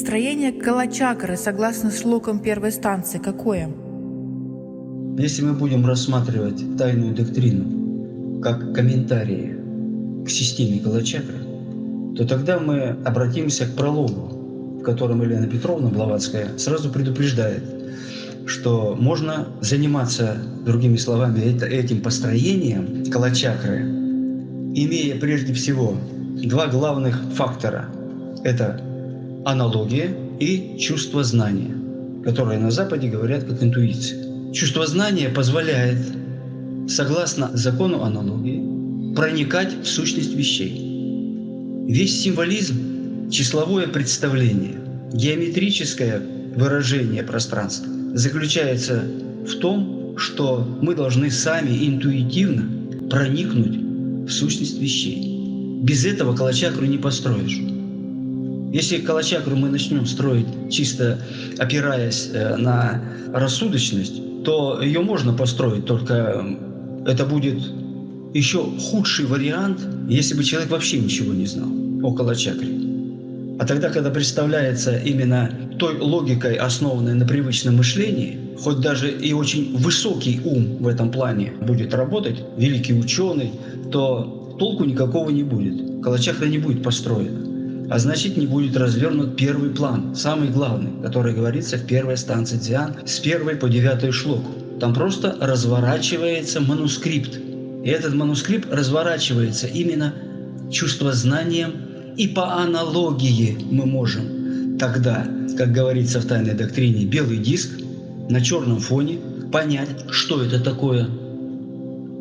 построение калачакры согласно шлокам первой станции какое? Если мы будем рассматривать тайную доктрину как комментарии к системе калачакры, то тогда мы обратимся к прологу, в котором Елена Петровна Блаватская сразу предупреждает, что можно заниматься, другими словами, этим построением калачакры, имея прежде всего два главных фактора. Это аналогия и чувство знания, которые на Западе говорят как интуиция. Чувство знания позволяет, согласно закону аналогии, проникать в сущность вещей. Весь символизм, числовое представление, геометрическое выражение пространства заключается в том, что мы должны сами интуитивно проникнуть в сущность вещей. Без этого калачакру не построишь. Если калачакру мы начнем строить чисто опираясь на рассудочность, то ее можно построить, только это будет еще худший вариант, если бы человек вообще ничего не знал о калачакре. А тогда, когда представляется именно той логикой, основанной на привычном мышлении, хоть даже и очень высокий ум в этом плане будет работать, великий ученый, то толку никакого не будет. Калачакра не будет построена. А значит, не будет развернут первый план, самый главный, который говорится в первой станции дзян с 1 по 9 шлоку. Там просто разворачивается манускрипт. И этот манускрипт разворачивается именно чувствознанием, и по аналогии мы можем тогда, как говорится в тайной доктрине, белый диск на черном фоне понять, что это такое.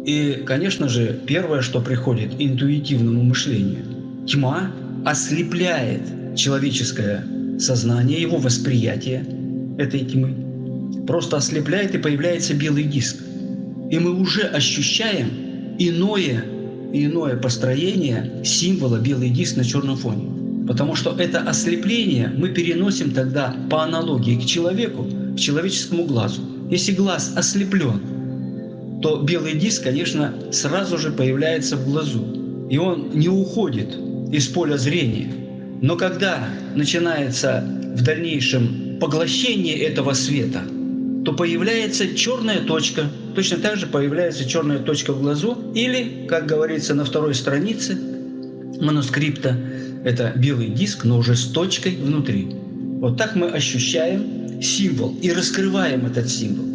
И, конечно же, первое, что приходит интуитивному мышлению – тьма ослепляет человеческое сознание, его восприятие этой тьмы. Просто ослепляет, и появляется белый диск. И мы уже ощущаем иное построение символа белый диск на черном фоне. Потому что это ослепление мы переносим тогда по аналогии к человеку, к человеческому глазу. Если глаз ослеплен, то белый диск, конечно, сразу же появляется в глазу. И он не уходит из поля зрения. Но когда начинается в дальнейшем поглощение этого света, то появляется черная точка. Точно так же появляется черная точка в глазу. Или, как говорится на второй странице манускрипта, это белый диск, но уже с точкой внутри. Вот так мы ощущаем символ и раскрываем этот символ.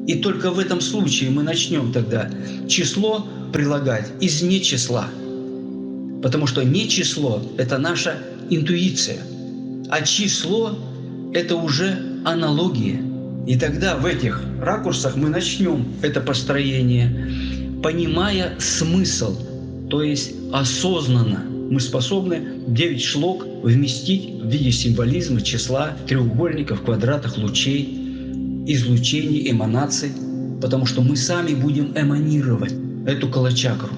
И только в этом случае мы начнем тогда число прилагать из нечисла. Потому что не число – это наша интуиция, а число – это уже аналогия. И тогда в этих ракурсах мы начнем это построение, понимая смысл, то есть осознанно. Мы способны 9 шлок вместить в виде символизма, числа, треугольников, квадратов, лучей, излучений, эманаций, потому что мы сами будем эманировать эту калачакру.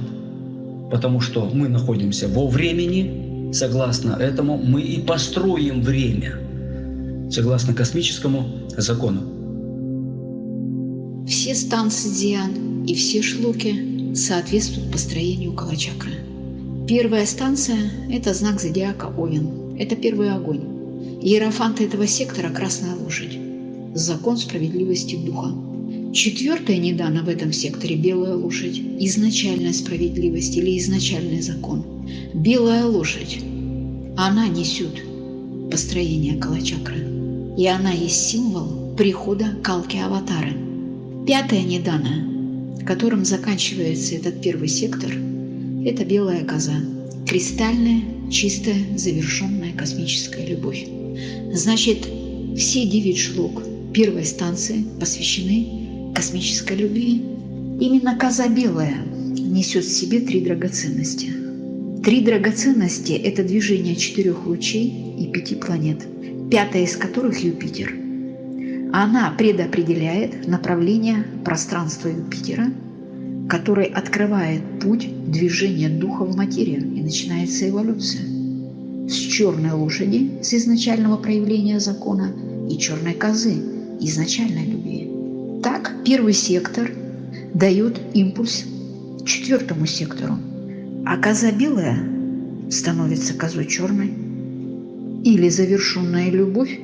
Потому что мы находимся во времени, согласно этому мы и построим время, согласно космическому закону. Все станции дзян и все шлоки соответствуют построению калачакры. Первая станция – это знак зодиака Овен, это первый огонь. Иерофант этого сектора – красная лошадь, закон справедливости духа. Четвертая нидана в этом секторе – белая лошадь, изначальная справедливость или изначальный закон. Белая лошадь, она несет построение калачакры, и она есть символ прихода Калки-аватары. Пятая нидана, которым заканчивается этот первый сектор, это белая коза, кристальная, чистая, завершенная космическая любовь. Значит, все 9 шлок первой станции посвящены космической любви. Именно коза белая несет в себе 3 драгоценности. 3 драгоценности – это движение 4 лучей и 5 планет, 5-я из которых Юпитер. Она предопределяет направление пространства Юпитера, который открывает путь движения духа в материю, и начинается эволюция. С черной лошади, с изначального проявления закона, и черной козы, изначальной любви. Так, первый сектор дает импульс 4-му сектору, а коза белая становится козой черной или завершенная любовь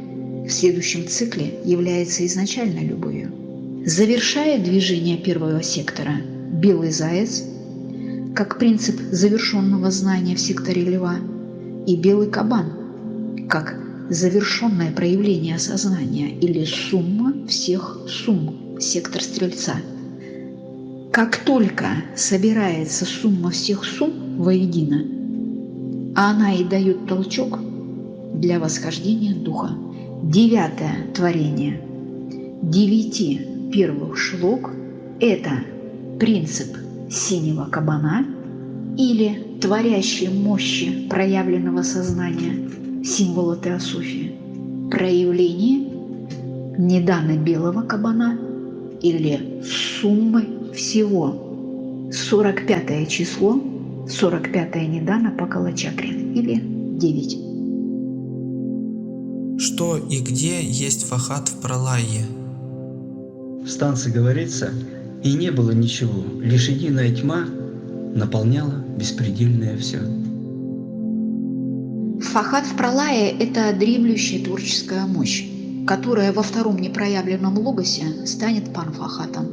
в следующем цикле является изначальной любовью. Завершает движение первого сектора белый заяц, как принцип завершенного знания в секторе льва, и белый кабан, как завершенное проявление сознания или сумма всех сумм, сектор стрельца. Как только собирается сумма всех сумм воедино, она и дает толчок для восхождения духа. 9 творение 9 первых шлок – это принцип синего кабана или творящей мощи проявленного сознания, символа теософии, проявление ниданы белого кабана или суммы всего. 45 число, 45 нидана по калачакре или 9. Что и где есть фахат в пралае? В станции говорится, и не было ничего, лишь единая тьма наполняла беспредельное все. Фахат в пралае – это дремлющая творческая мощь, которая во втором непроявленном логосе станет панфахатом,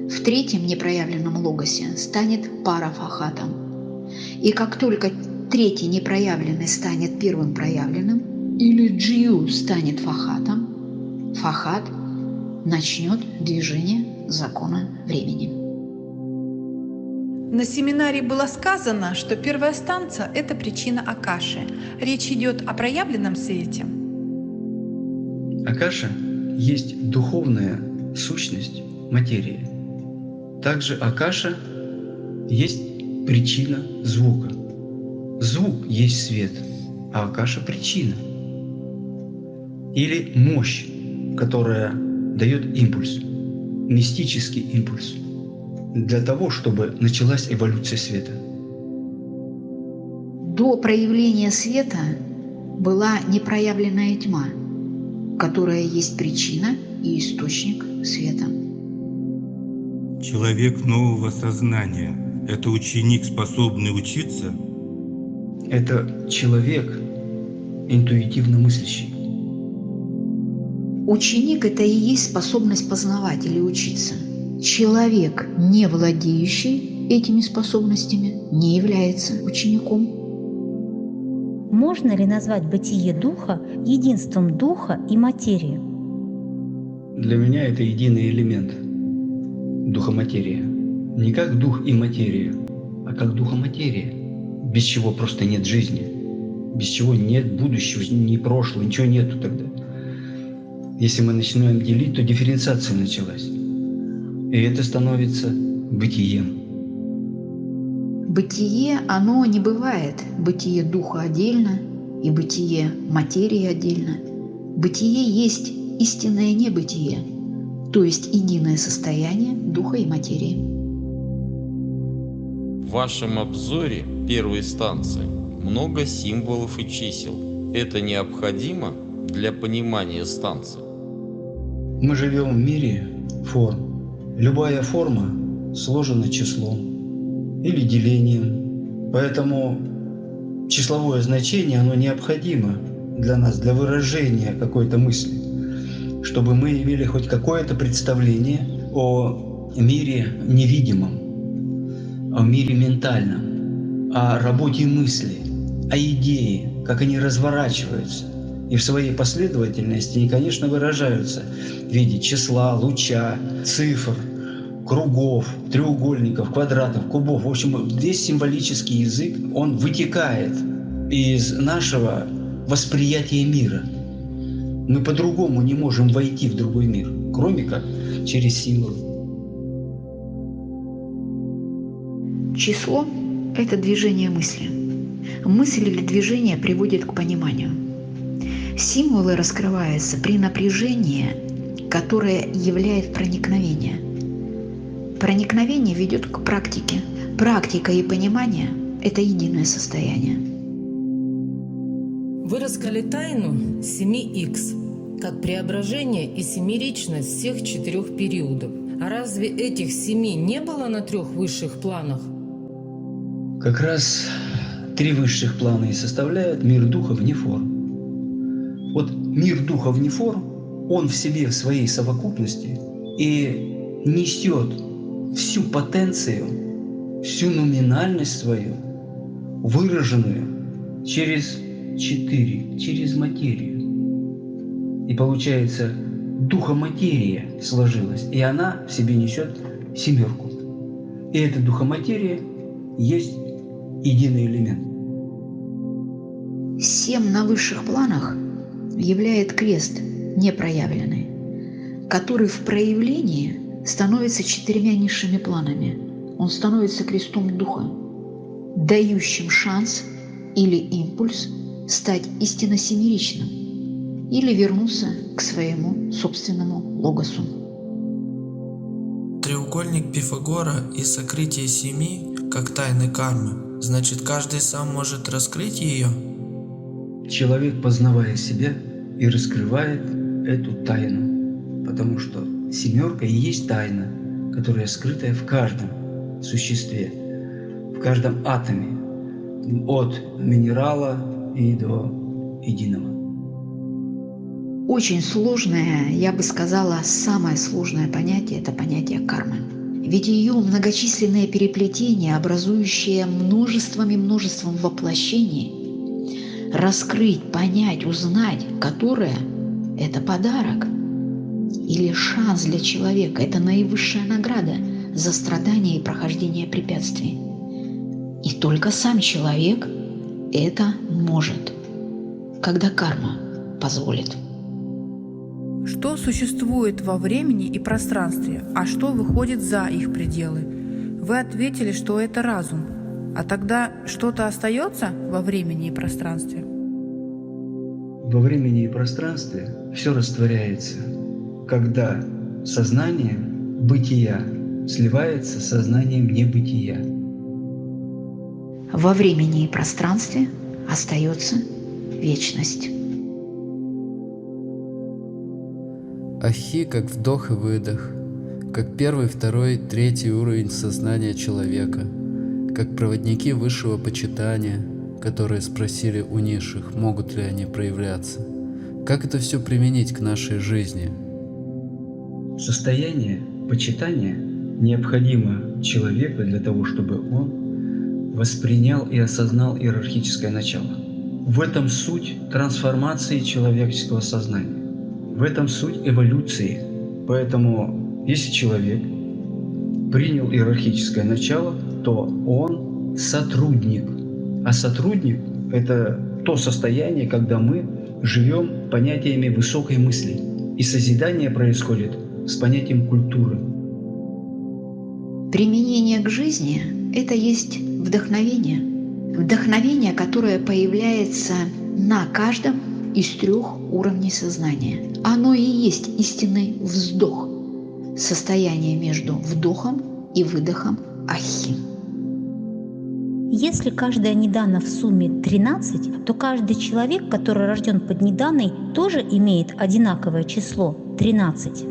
в третьем непроявленном логосе станет парафахатом. И как только третий непроявленный станет первым проявленным, или джиу станет фахатом, фахат начнет движение закона времени. На семинаре было сказано, что первая станция – это причина Акаши. Речь идет о проявленном свете. Акаша есть духовная сущность материи. Также Акаша есть причина звука. Звук есть свет, а Акаша – причина. Или мощь, которая дает импульс, мистический импульс, для того, чтобы началась эволюция света. До проявления света была непроявленная тьма, которая есть причина и источник света. Человек нового сознания – это ученик, способный учиться? Это человек интуитивно мыслящий. Ученик – это и есть способность познавать или учиться. Человек, не владеющий этими способностями, не является учеником. Можно ли назвать бытие духа единством духа и материи? Для меня это единый элемент духа-материя. Не как дух и материя, а как духа-материя, без чего просто нет жизни, без чего нет будущего, ни прошлого, ничего нету тогда. Если мы начинаем делить, то дифференциация началась. И это становится бытием. Бытие, оно не бывает. Бытие духа отдельно и бытие материи отдельно. Бытие есть истинное небытие, то есть единое состояние духа и материи. В вашем обзоре первой станции много символов и чисел. Это необходимо для понимания станции. Мы живем в мире форм. Любая форма сложена числом или делением. Поэтому числовое значение, оно необходимо для нас, для выражения какой-то мысли, чтобы мы имели хоть какое-то представление о мире невидимом, о мире ментальном, о работе мысли, о идее, как они разворачиваются. И в своей последовательности они, конечно, выражаются в виде числа, луча, цифр, кругов, треугольников, квадратов, кубов. В общем, весь символический язык, он вытекает из нашего восприятия мира. Мы по-другому не можем войти в другой мир, кроме как через символы. Число – это движение мысли. Мысль или движение приводит к пониманию. Символы раскрываются при напряжении, которое являет проникновение. Проникновение ведет к практике. Практика и понимание – это единое состояние. Вы раскрыли тайну 7х, как преображение и семеричность всех 4 периодов. А разве этих 7 не было на 3 высших планах? Как раз 3 высших плана и составляют мир духа вне форм. Вот мир духа внеформ, он в себе, в своей совокупности и несет всю потенцию, всю номинальность свою, выраженную через 4, через материю. И получается, духоматерия сложилась, и она в себе несет семерку. И эта духоматерия есть единый элемент. 7 на высших планах являет крест непроявленный, который в проявлении становится 4 низшими планами. Он становится крестом духа, дающим шанс или импульс стать истинно семеричным или вернуться к своему собственному логосу. Треугольник Пифагора и сокрытие семи, как тайны кармы, значит, каждый сам может раскрыть ее? Человек, познавая себя, и раскрывает эту тайну, потому что семерка и есть тайна, которая скрытая в каждом существе, в каждом атоме, от минерала и до единого. Очень сложное, я бы сказала, самое сложное понятие – это понятие кармы. Ведь ее многочисленные переплетения, образующие множеством воплощений, раскрыть, понять, узнать, которое – это подарок или шанс для человека, это наивысшая награда за страдания и прохождение препятствий. И только сам человек это может, когда карма позволит. Что существует во времени и пространстве, а что выходит за их пределы? Вы ответили, что это разум. А тогда что-то остается во времени и пространстве? Во времени и пространстве все растворяется, когда сознание бытия сливается с сознанием небытия. Во времени и пространстве остается вечность. Ахи как вдох и выдох, как первый, второй, третий уровень сознания человека, как проводники высшего почитания, которые спросили у низших, могут ли они проявляться. Как это все применить к нашей жизни? Состояние почитания необходимо человеку для того, чтобы он воспринял и осознал иерархическое начало. В этом суть трансформации человеческого сознания. В этом суть эволюции. Поэтому, если человек принял иерархическое начало, то он сотрудник. А сотрудник – это то состояние, когда мы живем понятиями высокой мысли. И созидание происходит с понятием культуры. Применение к жизни – это есть вдохновение. Вдохновение, которое появляется на каждом из 3 уровней сознания. Оно и есть истинный вздох, состояние между вдохом и выдохом Ахи. Если каждая нидана в сумме 13, то каждый человек, который рожден под ниданой, тоже имеет одинаковое число – 13.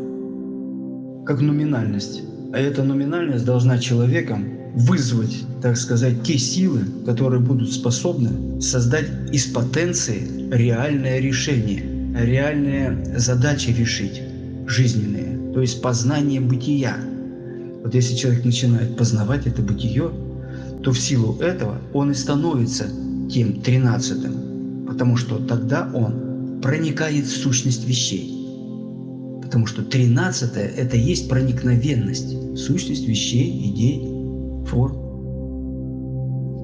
Как номинальность. А эта номинальность должна человеком вызвать, так сказать, те силы, которые будут способны создать из потенции реальное решение, реальные задачи решить, жизненные, то есть познание бытия. Вот если человек начинает познавать это бытие, то в силу этого он и становится тем 13-м, потому что тогда он проникает в сущность вещей. Потому что 13-е – это есть проникновенность, сущность вещей, идей, форм.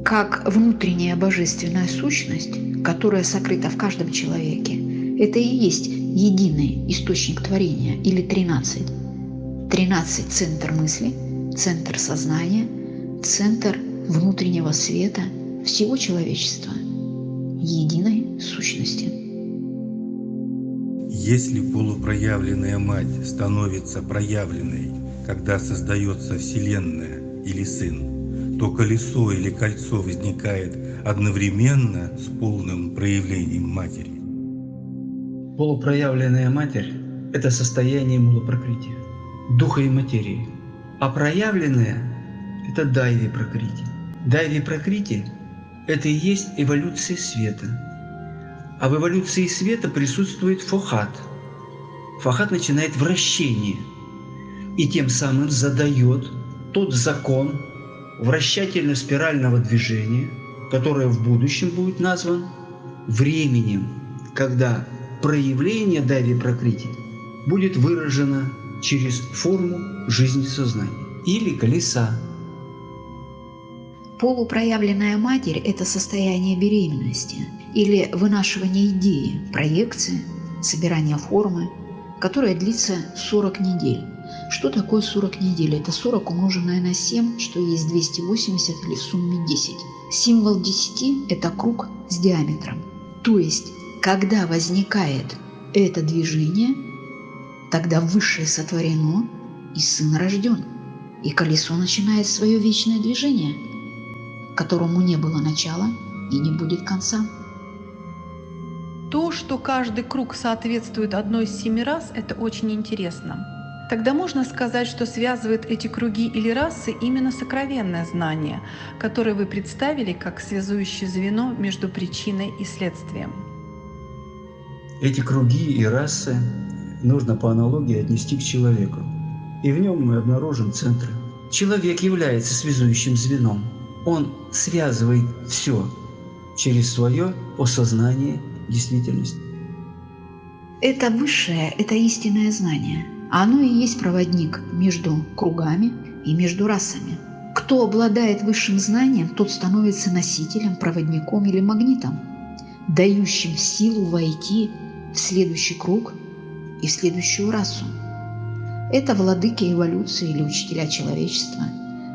Как внутренняя божественная сущность, которая сокрыта в каждом человеке, это и есть единый источник творения, или 13. 13 – центр мысли, центр сознания, центр внутреннего света всего человечества, единой сущности. Если полупроявленная мать становится проявленной, когда создается Вселенная или Сын, то колесо или кольцо возникает одновременно с полным проявлением матери. Полупроявленная Матерь – это состояние мула-пракрити, духа и материи. А проявленная – это дайви-пракрити. Дайви-пракрити – это и есть эволюция света. А в эволюции света присутствует фохат. Фохат начинает вращение и тем самым задает тот закон вращательно-спирального движения, которое в будущем будет назван временем, когда проявление Дайви Пракрити будет выражено через форму жизни сознания или колеса. Полупроявленная матерь – это состояние беременности или вынашивание идеи, проекции, собирание формы, которое длится 40 недель. Что такое 40 недель? Это 40 умноженное на 7, что есть 280 или в сумме 10. Символ 10 – это круг с диаметром. То есть, когда возникает это движение, тогда Высшее сотворено и Сын рожден. И колесо начинает свое вечное движение, которому не было начала и не будет конца. То, что каждый круг соответствует одной из 7 рас, это очень интересно. Тогда можно сказать, что связывает эти круги или расы именно сокровенное знание, которое вы представили как связующее звено между причиной и следствием. Эти круги и расы нужно по аналогии отнести к человеку. И в нем мы обнаружим центры. Человек является связующим звеном. Он связывает все через свое осознание действительности. Это высшее, это истинное знание. Оно и есть проводник между кругами и между расами. Кто обладает высшим знанием, тот становится носителем, проводником или магнитом, дающим силу войти в следующий круг и в следующую расу. Это владыки эволюции или учителя человечества.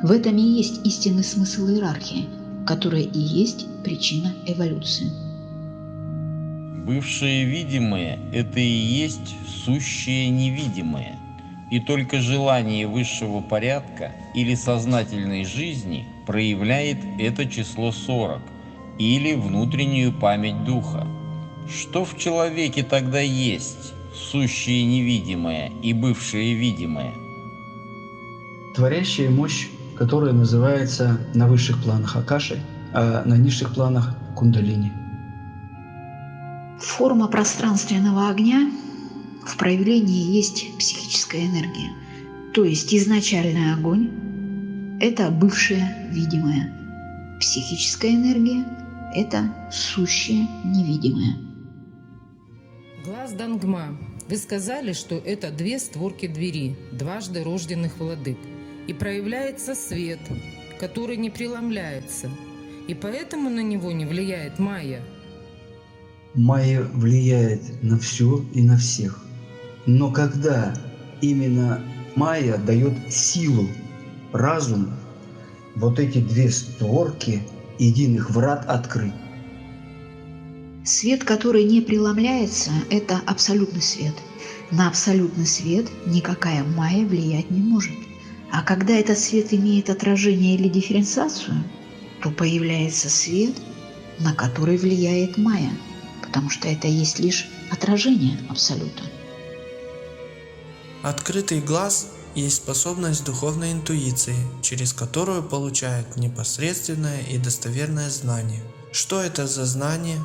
В этом и есть истинный смысл иерархии, которая и есть причина эволюции. Бывшее видимое – это и есть сущее невидимое. И только желание высшего порядка или сознательной жизни проявляет это число 40 или внутреннюю память духа. Что в человеке тогда есть сущее невидимое и бывшее видимое? Творящая мощь, которая называется на высших планах Акаши, а на низших планах Кундалини. Форма пространственного огня в проявлении есть психическая энергия. То есть изначальный огонь – это бывшее видимое. Психическая энергия – это сущее невидимое. Глаз Дангма. Вы сказали, что это 2 створки двери, дважды рожденных владык. И проявляется свет, который не преломляется. И поэтому на него не влияет майя. Майя влияет на все и на всех. Но когда именно майя дает силу, разум, вот эти 2 створки единых врат открыть. Свет, который не преломляется, это абсолютный свет. На абсолютный свет никакая майя влиять не может. А когда этот свет имеет отражение или дифференциацию, то появляется свет, на который влияет майя, потому что это есть лишь отражение абсолюта. Открытый глаз есть способность духовной интуиции, через которую получают непосредственное и достоверное знание. Что это за знание?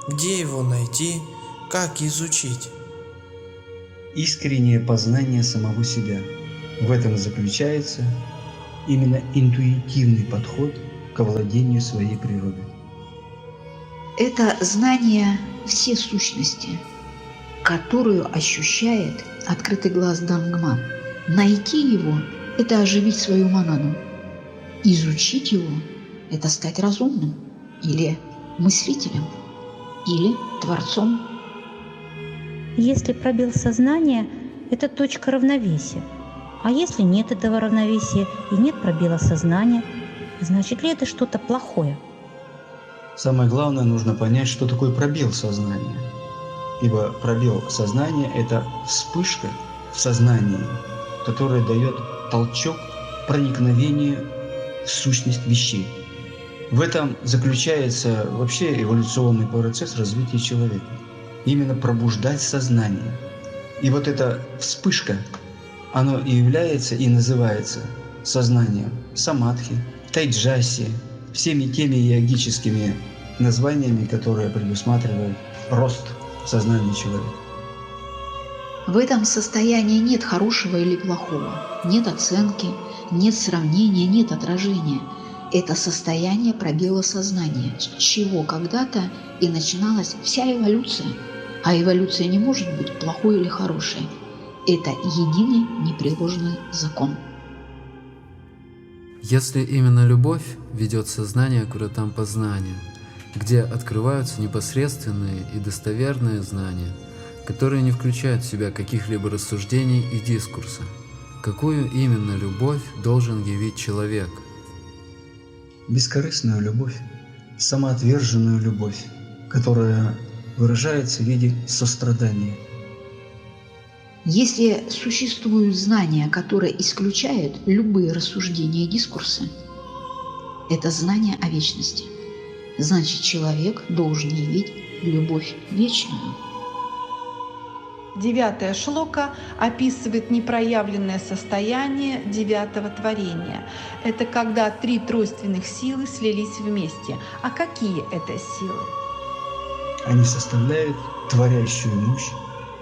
Где его найти? Как изучить? Искреннее познание самого себя. В этом заключается именно интуитивный подход к овладению своей природой. Это знание всей сущности, которую ощущает открытый глаз Дангма. Найти его – это оживить свою монаду. Изучить его – это стать разумным или мыслителем, или творцом. Если пробел сознания – это точка равновесия. А если нет этого равновесия и нет пробела сознания, значит ли это что-то плохое? Самое главное, нужно понять, что такое пробел сознания. Ибо пробел сознания – это вспышка в сознании, которая дает толчок проникновению в сущность вещей. В этом заключается вообще эволюционный процесс развития человека. Именно пробуждать сознание. И вот эта вспышка, оно и является и называется сознанием самадхи, тайджаси, всеми теми йогическими названиями, которые предусматривают рост сознания человека. В этом состоянии нет хорошего или плохого, нет оценки, нет сравнения, нет отражения. Это состояние пробела сознания, с чего когда-то и начиналась вся эволюция. А эволюция не может быть плохой или хорошей. Это единый непреложный закон. Если именно любовь ведет сознание к вратам познания, где открываются непосредственные и достоверные знания, которые не включают в себя каких-либо рассуждений и дискурса, какую именно любовь должен явить человек? Бескорыстную любовь, самоотверженную любовь, которая выражается в виде сострадания. Если существуют знания, которые исключают любые рассуждения и дискурсы, это знание о вечности. Значит, человек должен явить любовь вечную. 9-я шлока описывает непроявленное состояние 9-го творения. Это когда 3 тройственных силы слились вместе. А какие это силы? Они составляют творящую мощь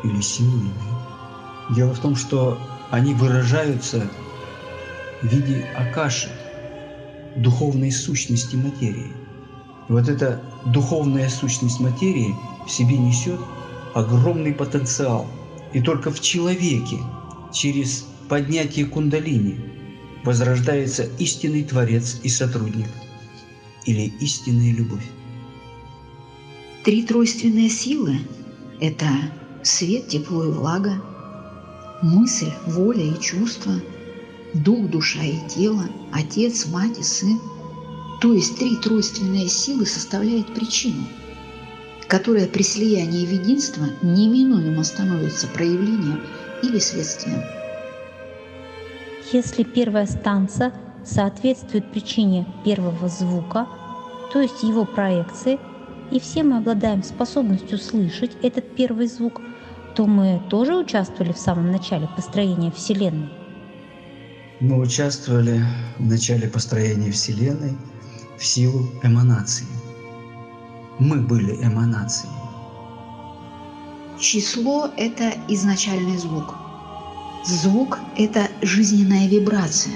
или силу любви. Дело в том, что они выражаются в виде акаши, духовной сущности материи. И вот эта духовная сущность материи в себе несет огромный потенциал. И только в человеке через поднятие кундалини возрождается истинный Творец и сотрудник, или истинная любовь. 3 тройственные силы – это свет, тепло и влага, мысль, воля и чувство, дух, душа и тело, отец, мать и сын. То есть 3 тройственные силы составляют причину, которая при слиянии в единство неминуемо становится проявлением или следствием. Если первая станция соответствует причине первого звука, то есть его проекции, и все мы обладаем способностью слышать этот первый звук, то мы тоже участвовали в самом начале построения Вселенной. Мы участвовали в начале построения Вселенной в силу эманации. Мы были эманацией. Число – это изначальный звук. Звук – это жизненная вибрация.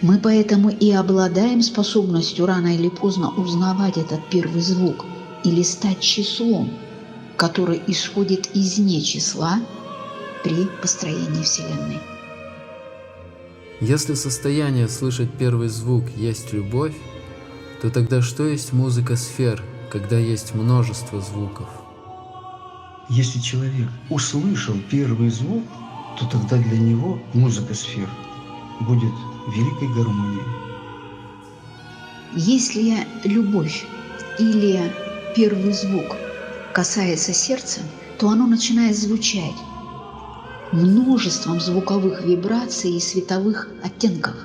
Мы поэтому и обладаем способностью рано или поздно узнавать этот первый звук или стать числом, который исходит из нечисла при построении Вселенной. Если состояние слышать первый звук есть любовь, то тогда что есть музыка сфер, когда есть множество звуков? Если человек услышал первый звук, то тогда для него музыка сфер будет великой гармонией. Если любовь или первый звук касается сердца, то оно начинает звучать множеством звуковых вибраций и световых оттенков.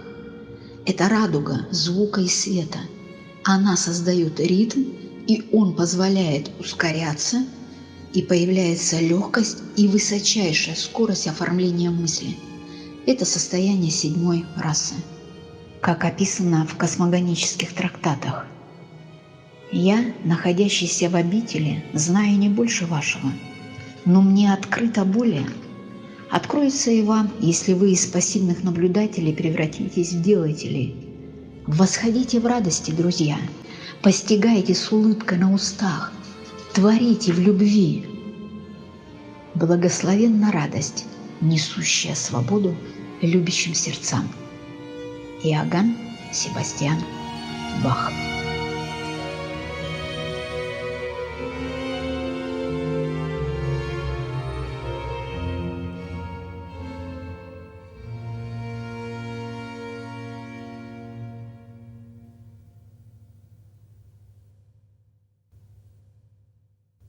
Это радуга звука и света. Она создает ритм, и он позволяет ускоряться, и появляется легкость и высочайшая скорость оформления мысли. Это состояние 7-й расы, как описано в космогонических трактатах. «Я, находящийся в обители, знаю не больше вашего, но мне открыто более. Откроется и вам, если вы из пассивных наблюдателей превратитесь в делателей. Восходите в радости, друзья, постигайте с улыбкой на устах, творите в любви. Благословенна радость, несущая свободу любящим сердцам». Иоганн Себастьян Бах.